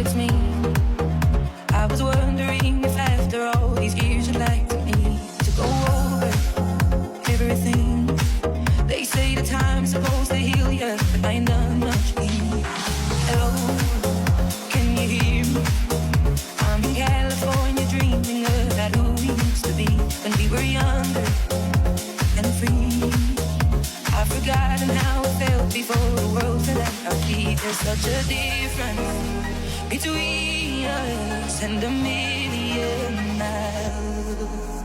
it's me. I was wondering if after all these years you'd like me to go over everything. They say the time's supposed to heal you, but I ain't done much healing. Hello, can you hear me? I'm in California dreaming about who we used to be when we were younger and free. I've forgotten how it felt before the world fell at our feet. There's such a difference between us and a million miles.